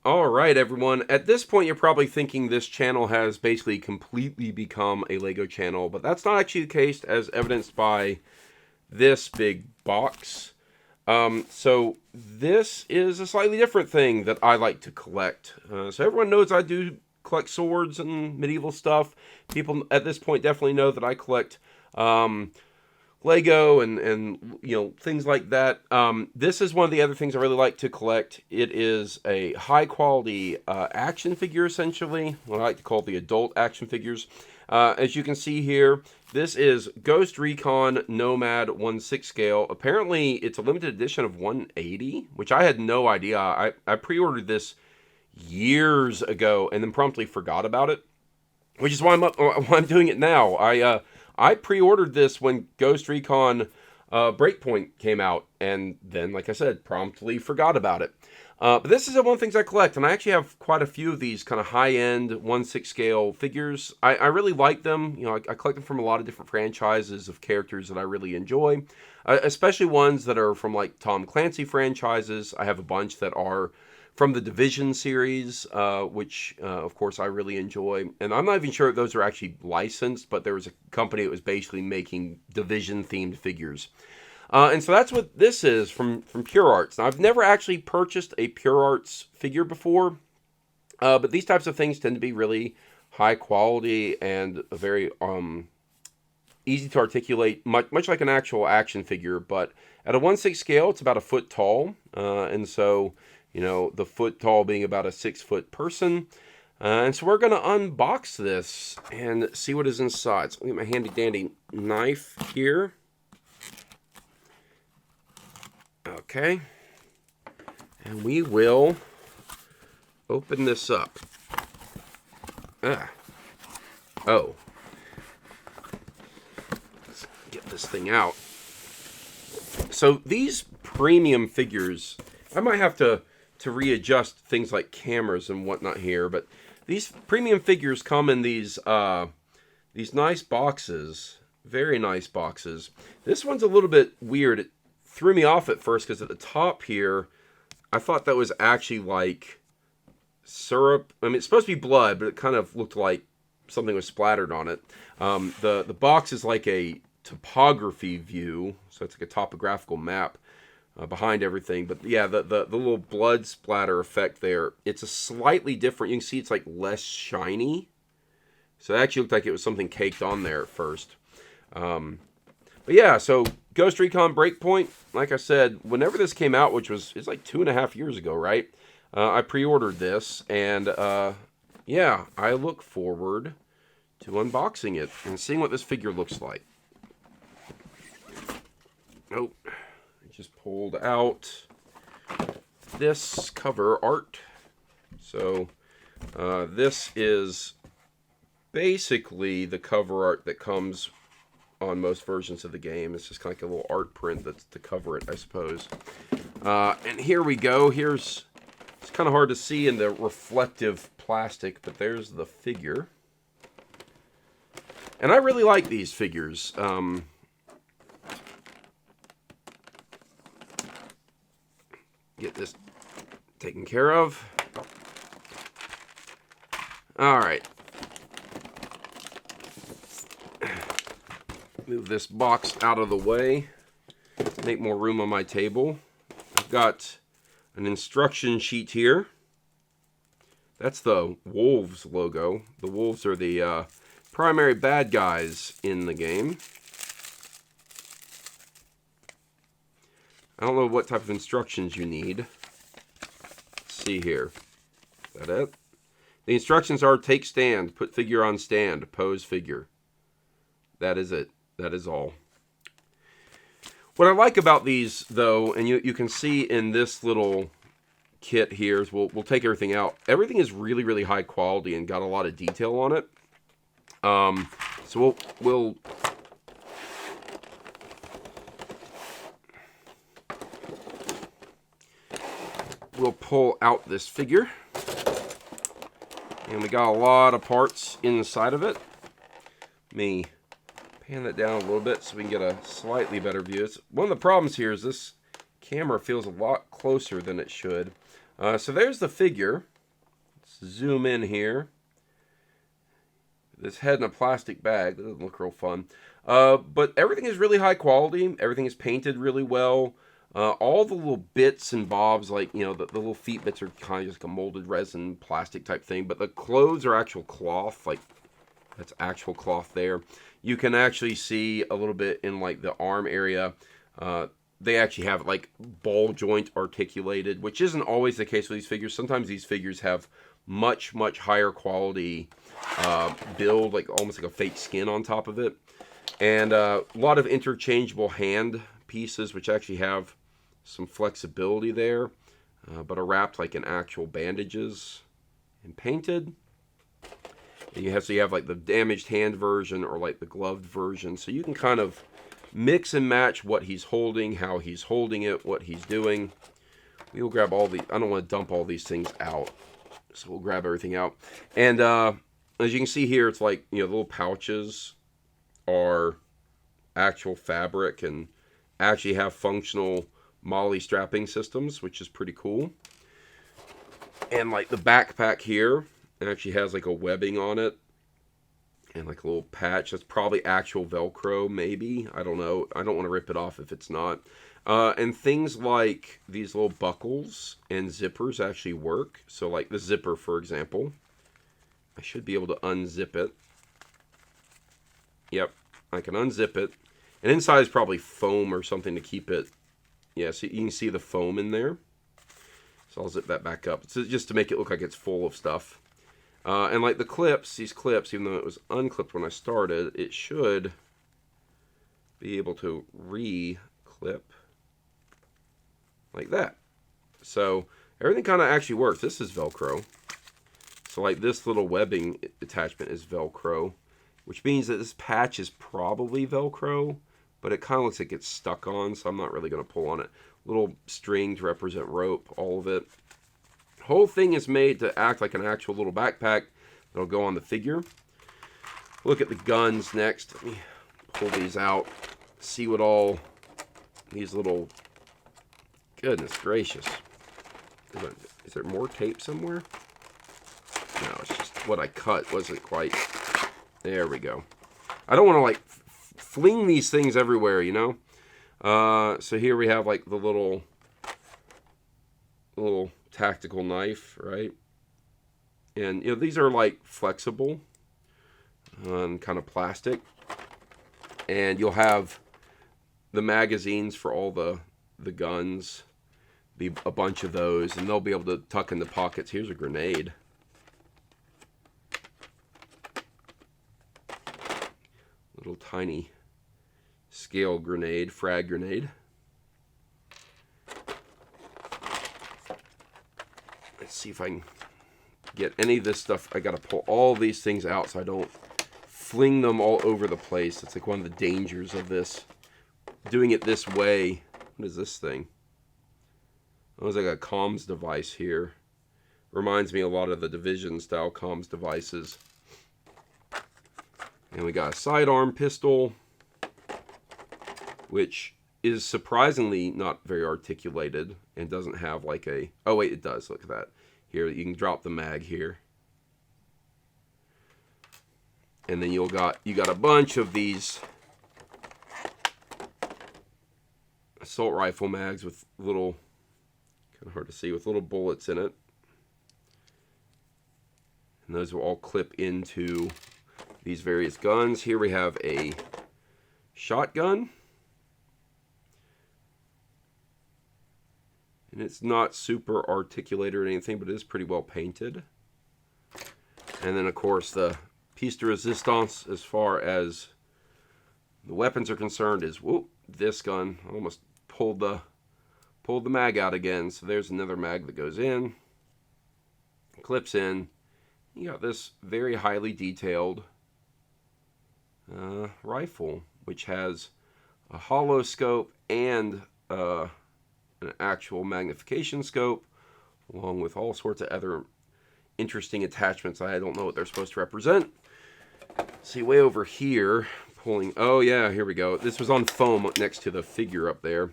All right, everyone. At this point, you're probably thinking this channel has basically completely become a Lego channel, but that's not actually the case, as evidenced by this big box. So this is a slightly different thing that I like to collect. So everyone knows I do collect swords and medieval stuff. People at this point definitely know that I collect Lego and things like that. This is one of the other things I really like to collect. It is a high quality action figure, essentially. What I like to call the adult action figures. As you can see here, this is Ghost Recon Nomad 1/6 scale. Apparently, it's a limited edition of 180, which I had no idea. I pre-ordered this years ago and then promptly forgot about it, which is why I'm doing it now. I pre-ordered this when Ghost Recon Breakpoint came out, and then, like I said, promptly forgot about it. But this is one of the things I collect, and I actually have quite a few of these kind of high-end 1/6 scale figures. I really like them. I collect them from a lot of different franchises of characters that I really enjoy, especially ones that are from like Tom Clancy franchises. I have a bunch that are from the Division series, which, of course, I really enjoy. And I'm not even sure if those are actually licensed, but there was a company that was basically making Division-themed figures. And so that's what this is from Pure Arts. Now, I've never actually purchased a Pure Arts figure before, but these types of things tend to be really high quality and very easy to articulate, much like an actual action figure. But at a 1/6 scale, it's about a foot tall, and so the foot tall being about a 6-foot person. And so we're going to unbox this and see what is inside. So let me get my handy dandy knife here. Okay. And we will open this up. Oh. Let's get this thing out. So these premium figures, I might have to readjust things like cameras and whatnot here, but these premium figures come in these nice boxes, very nice boxes. This one's a little bit weird. It threw me off at first because at the top here, I thought that was actually like syrup. I mean, it's supposed to be blood, but it kind of looked like something was splattered on it. The box is like a topography view, so it's like a topographical map behind everything. But yeah, the little blood splatter effect there, it's a slightly different. You can see it's like less shiny. So it actually looked like it was something caked on there at first. But yeah, so Ghost Recon Breakpoint, like I said, whenever this came out, it's like 2.5 years ago, right? I pre-ordered this, and yeah, I look forward to unboxing it and seeing what this figure looks like. Oh, I just pulled out this cover art. So this is basically the cover art that comes on most versions of the game. It's just kind of like a little art print that's to cover it, I suppose. And here we go. It's kind of hard to see in the reflective plastic, but there's the figure. And I really like these figures. Get this taken care of. All right. Move this box out of the way. Make more room on my table. I've got an instruction sheet here. That's the Wolves logo. The Wolves are the primary bad guys in the game. I don't know what type of instructions you need. Let's see here. Is that it? The instructions are take stand, put figure on stand, pose figure. That is it. That is all. What I like about these, though, and you can see in this little kit here, is we'll take everything out. Everything is really, really high quality and got a lot of detail on it. So we'll pull out this figure. And we got a lot of parts inside of it. Let me pan that down a little bit so we can get a slightly better view. One of the problems here is this camera feels a lot closer than it should. So there's the figure. Let's zoom in here. This head in a plastic bag. That doesn't look real fun. But everything is really high quality. Everything is painted really well. All the little bits and bobs, like, you know, the little feet bits are kind of just like a molded resin plastic type thing. But the clothes are actual cloth. Like, that's actual cloth there. You can actually see a little bit in, like, the arm area. They actually have, like, ball joint articulated, which isn't always the case with these figures. Sometimes these figures have much, much higher quality build, like almost like a fake skin on top of it. And a lot of interchangeable hand pieces, which actually have some flexibility there, but are wrapped like in actual bandages and painted. And so you have like the damaged hand version or like the gloved version. So you can kind of mix and match what he's holding, how he's holding it, what he's doing. We will grab all the, I don't want to dump all these things out, so we'll grab everything out. And as you can see here, it's like, you know, the little pouches are actual fabric and actually have functional MOLLE strapping systems, which is pretty cool. And like the backpack here, it actually has like a webbing on it and like a little patch. That's probably actual Velcro, maybe. I don't know. I don't want to rip it off if it's not. And things like these little buckles and zippers actually work. So like the zipper, for example, I should be able to unzip it. Yep, I can unzip it. And inside is probably foam or something to keep it. Yeah, so you can see the foam in there. So I'll zip that back up. It's just to make it look like it's full of stuff. And like the clips, these clips, even though it was unclipped when I started, it should be able to re-clip like that. So everything kind of actually works. This is Velcro. So like this little webbing attachment is Velcro, which means that this patch is probably Velcro, but it kind of looks like it's stuck on, so I'm not really going to pull on it. Little string to represent rope, all of it. Whole thing is made to act like an actual little backpack that'll go on the figure. Look at the guns next. Let me pull these out, see what all these little, goodness gracious. Is there more tape somewhere? No, it's just what I cut wasn't quite. There we go. I don't want to like fling these things everywhere, you know. So here we have like the little tactical knife, right? And you know, these are like flexible and kind of plastic. And you'll have the magazines for all the guns, a bunch of those, and they'll be able to tuck in the pockets. Here's a grenade. Little tiny scale grenade, frag grenade. Let's see if I can get any of this stuff. I gotta pull all these things out so I don't fling them all over the place. It's like one of the dangers of this. Doing it this way. What is this thing? Oh, it's like a comms device here. Reminds me a lot of the Division style comms devices. And we got a sidearm pistol, which is surprisingly not very articulated and doesn't have like a, oh wait, it does, look at that. Here, you can drop the mag here. And then you got a bunch of these assault rifle mags with little, kind of hard to see, with little bullets in it. And those will all clip into these various guns. Here we have a shotgun. And it's not super articulated or anything, but it is pretty well painted. And then, of course, the piece de resistance as far as the weapons are concerned is, whoop, this gun. I almost pulled the mag out again. So there's another mag that goes in, clips in. You got this very highly detailed rifle, which has a hollow scope and an actual magnification scope, along with all sorts of other interesting attachments. I don't know what they're supposed to represent. See, way over here, pulling, oh yeah, here we go. This was on foam next to the figure up there.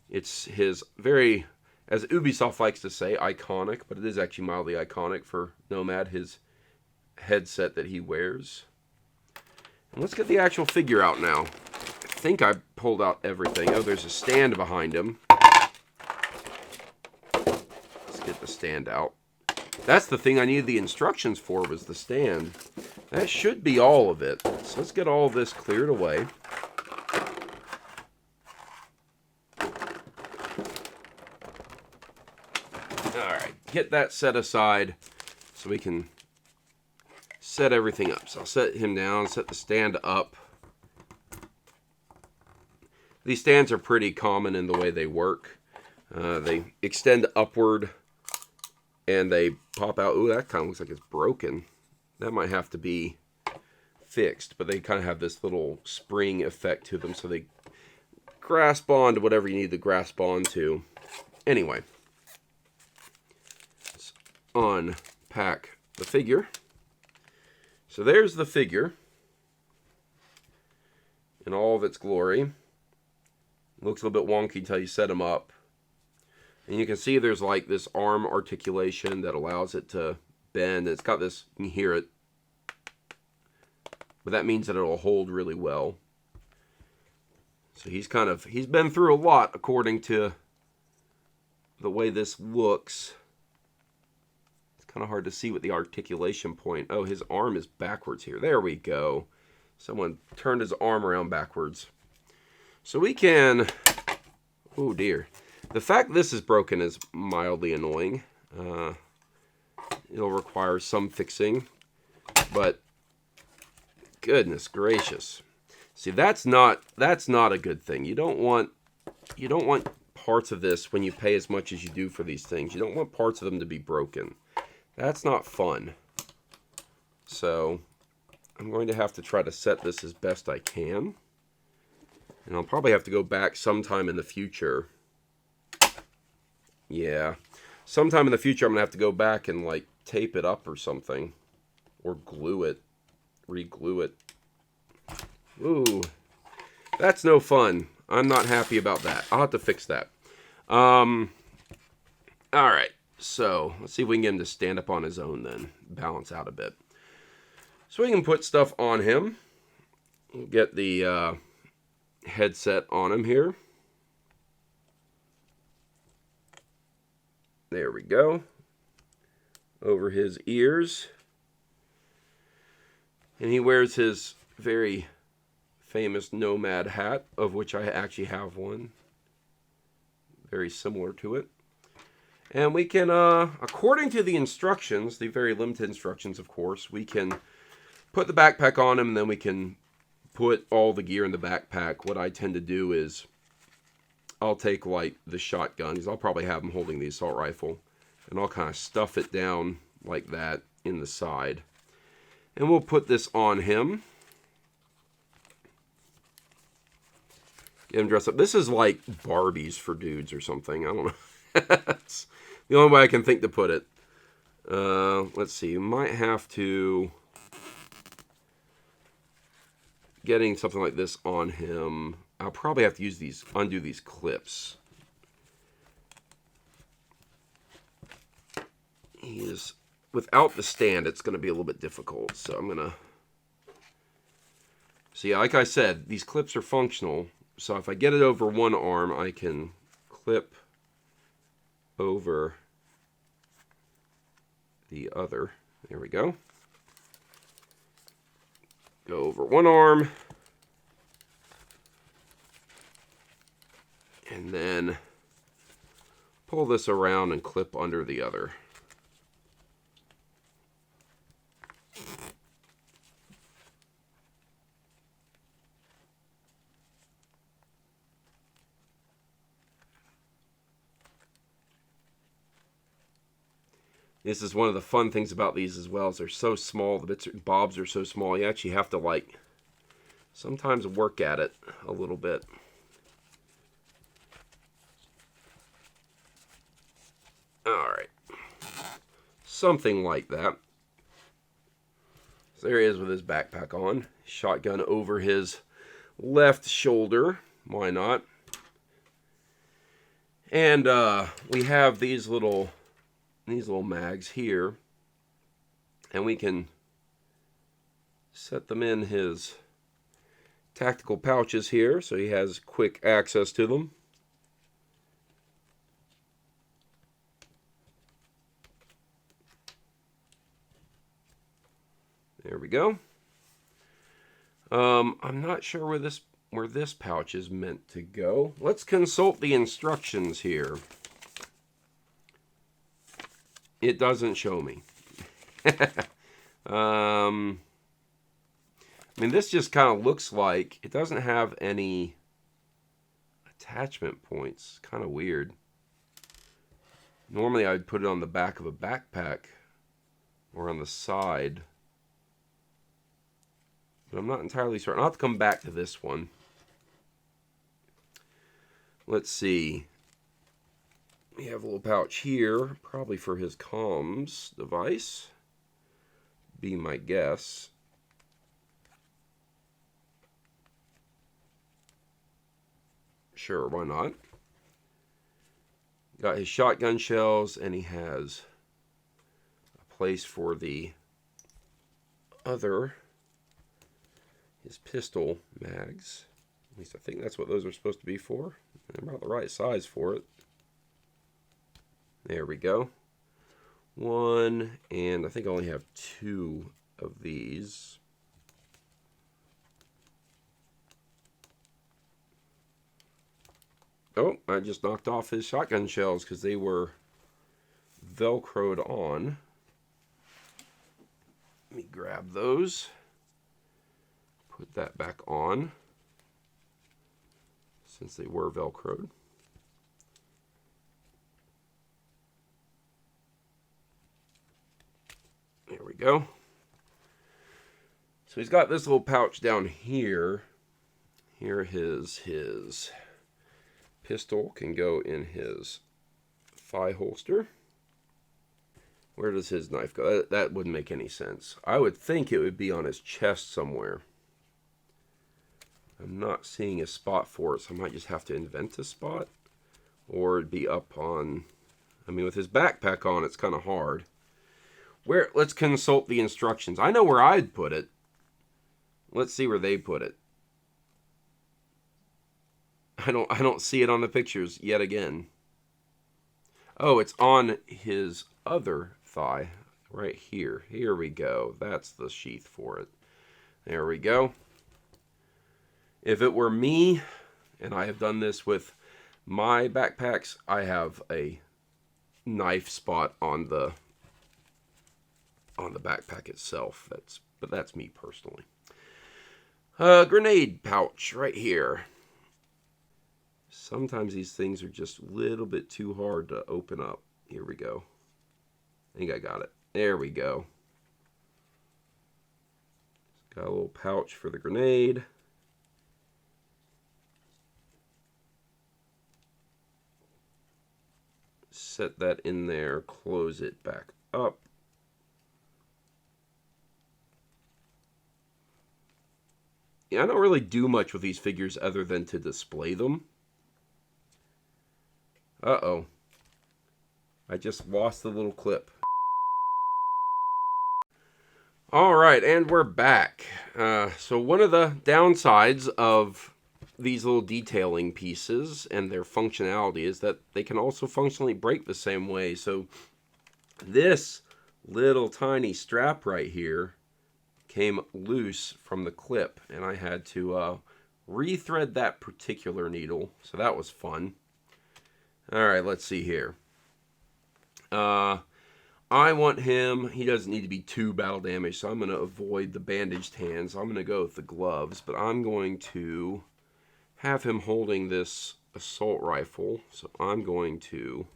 It's his very as Ubisoft likes to say, iconic, but it is actually mildly iconic for Nomad, his headset that he wears. And let's get the actual figure out now. I think I pulled out everything. Oh, there's a stand behind him. Let's get the stand out. That's the thing I needed the instructions for, was the stand. That should be all of it. So let's get all of this cleared away. Alright, get that set aside so we can set everything up. So I'll set him down, set the stand up. These stands are pretty common in the way they work. They extend upward and they pop out. Ooh, that kind of looks like it's broken. That might have to be fixed, but they kind of have this little spring effect to them, so they grasp on to whatever you need to grasp on to. Anyway, let's unpack the figure. So there's the figure in all of its glory. Looks a little bit wonky until you set him up. And you can see there's like this arm articulation that allows it to bend. It's got this, you can hear it. But that means that it'll hold really well. So he's been through a lot according to the way this looks. It's kind of hard to see with the articulation point. Oh, his arm is backwards here. There we go. Someone turned his arm around backwards. So we can, oh dear. The fact this is broken is mildly annoying. It'll require some fixing, but goodness gracious. See, that's not a good thing. You don't want parts of this when you pay as much as you do for these things. You don't want parts of them to be broken. That's not fun. So I'm going to have to try to set this as best I can. And I'll probably have to go back sometime in the future. Yeah. Sometime in the future I'm going to have to go back and like tape it up or something. Or glue it. Re-glue it. Ooh. That's no fun. I'm not happy about that. I'll have to fix that. Alright. So, let's see if we can get him to stand up on his own then. Balance out a bit. So we can put stuff on him. We'll get the headset on him here. There we go. Over his ears. And he wears his very famous Nomad hat, of which I actually have one. Very similar to it. And we can, according to the instructions, the very limited instructions, of course, we can put the backpack on him, and then we can put all the gear in the backpack. What I tend to do is I'll take like the shotgun, because I'll probably have him holding the assault rifle, and I'll kind of stuff it down like that in the side. And we'll put this on him. Get him dressed up. This is like Barbies for dudes or something. I don't know. That's the only way I can think to put it. Let's see. You might have to getting something like this on him. I'll probably have to use these, undo these clips. Without the stand, it's going to be a little bit difficult. So I'm going to, so yeah, like I said, these clips are functional. So if I get it over one arm, I can clip over the other. There we go. Go over one arm. And then pull this around and clip under the other. This is one of the fun things about these as well, is they're so small. The bobs are so small. You actually have to like sometimes work at it a little bit. Alright. Something like that. So there he is with his backpack on. Shotgun over his left shoulder. Why not? And we have these little mags here, and we can set them in his tactical pouches here, so he has quick access to them. There we go. I'm not sure where this pouch is meant to go. Let's consult the instructions here. It doesn't show me. I mean, this just kind of looks like it doesn't have any attachment points. Kind of weird. Normally, I'd put it on the back of a backpack or on the side. But I'm not entirely certain. I'll have to come back to this one. Let's see. We have a little pouch here, probably for his comms device. Be my guess. Sure, why not? Got his shotgun shells, and he has a place for the his pistol mags. At least I think that's what those are supposed to be for. They're about the right size for it. There we go. One, and I think I only have 2 of these. Oh, I just knocked off his shotgun shells because they were Velcroed on. Let me grab those. Put that back on, since they were Velcroed. There we go. So he's got this little pouch down here. Here his pistol can go in his thigh holster. Where does his knife go? That wouldn't make any sense. I would think it would be on his chest somewhere. I'm not seeing a spot for it, so I might just have to invent a spot. Or it'd be up on... I mean, with his backpack on, it's kind of hard. Let's consult the instructions. I know where I'd put it. Let's see where they put it. I don't see it on the pictures yet again. Oh, it's on his other thigh. Right here. Here we go. That's the sheath for it. There we go. If it were me, and I have done this with my backpacks, I have a knife spot on the backpack itself. But that's me personally. Grenade pouch right here. Sometimes these things are just a little bit too hard to open up. Here we go. I think I got it. There we go. Got a little pouch for the grenade. Set that in there, close it back up. Yeah, I don't really do much with these figures other than to display them. Uh-oh. I just lost the little clip. Alright, and we're back. So one of the downsides of these little detailing pieces and their functionality is that they can also functionally break the same way. So this little tiny strap right here came loose from the clip, and I had to rethread that particular needle, so that was fun. Alright, let's see here. I want him, he doesn't need to be too battle damaged, so I'm going to avoid the bandaged hands. I'm going to go with the gloves, but I'm going to have him holding this assault rifle, so I'm going to...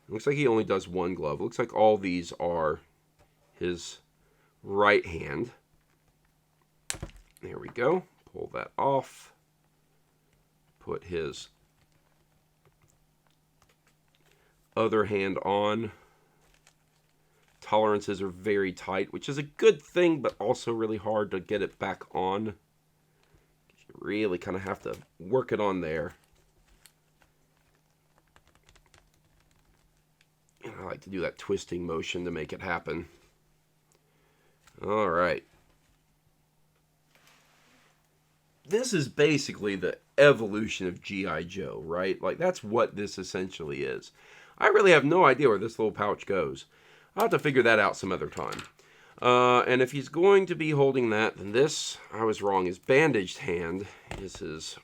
It looks like he only does one glove. It looks like all these are his right hand. There we go. Pull that off. Put his other hand on. Tolerances are very tight, which is a good thing, but also really hard to get it back on. You really kind of have to work it on there. like to do that twisting motion to make it happen. All right. This is basically the evolution of G.I. Joe, right? Like, that's what this essentially is. I really have no idea where this little pouch goes. I'll have to figure that out some other time. And if he's going to be holding that, then this, I was wrong, his bandaged hand is his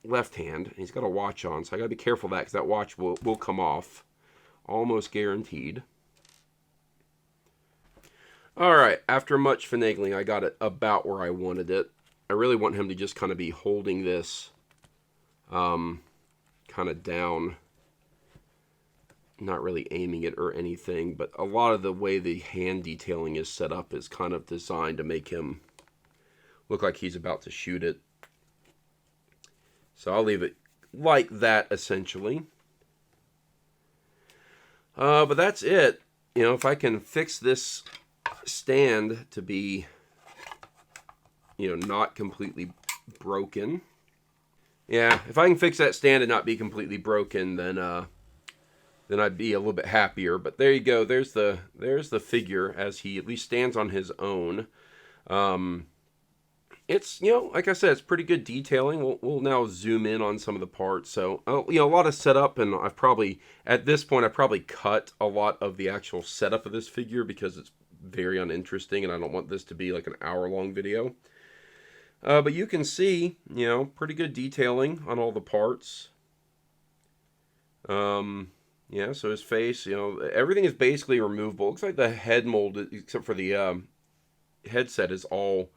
left hand. He's got a watch on, so I got to be careful of that because that watch will come off. Almost guaranteed. All right, after much finagling, I got it about where I wanted it. I really want him to just kind of be holding this kind of down. Not really aiming it or anything, but a lot of the way the hand detailing is set up is kind of designed to make him look like he's about to shoot it. So I'll leave it like that, essentially. But that's it. You know, if I can fix this stand to be, you know, not completely broken. Yeah, if I can fix that stand and not be completely broken, then I'd be a little bit happier. But there you go. There's the figure as he at least stands on his own. It's, you know, like I said, it's pretty good detailing. We'll now zoom in on some of the parts. So, you know, a lot of setup, and I've probably, at this point, I've probably cut a lot of the actual setup of this figure because it's very uninteresting, and I don't want this to be like an hour-long video. But you can see, you know, pretty good detailing on all the parts. Yeah, so his face, you know, everything is basically removable. Looks like the head mold, except for the headset, is all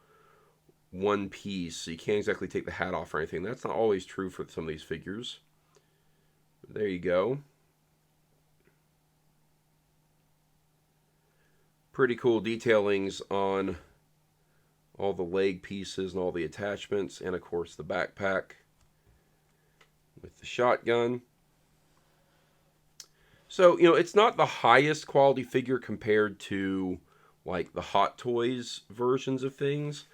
one piece. So you can't exactly take the hat off or anything. That's not always true for some of these figures. But there you go. Pretty cool detailings on all the leg pieces and all the attachments. And, of course, the backpack with the shotgun. So, you know, it's not the highest quality figure compared to, like, the Hot Toys versions of things.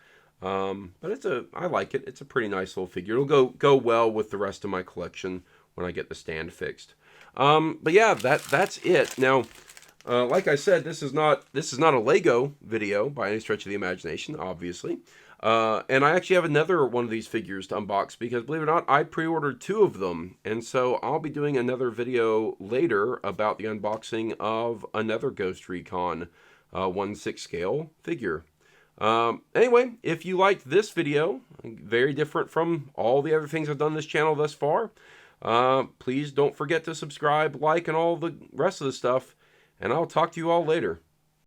But I like it. It's a pretty nice little figure. It'll go well with the rest of my collection when I get the stand fixed. But yeah, that's it. Now, like I said, this is not a Lego video by any stretch of the imagination, obviously. And I actually have another one of these figures to unbox because, believe it or not, I pre-ordered 2 of them. And so I'll be doing another video later about the unboxing of another Ghost Recon 1/6 scale figure. Anyway, if you liked this video, very different from all the other things I've done on this channel thus far, please don't forget to subscribe, like, and all the rest of the stuff. And I'll talk to you all later.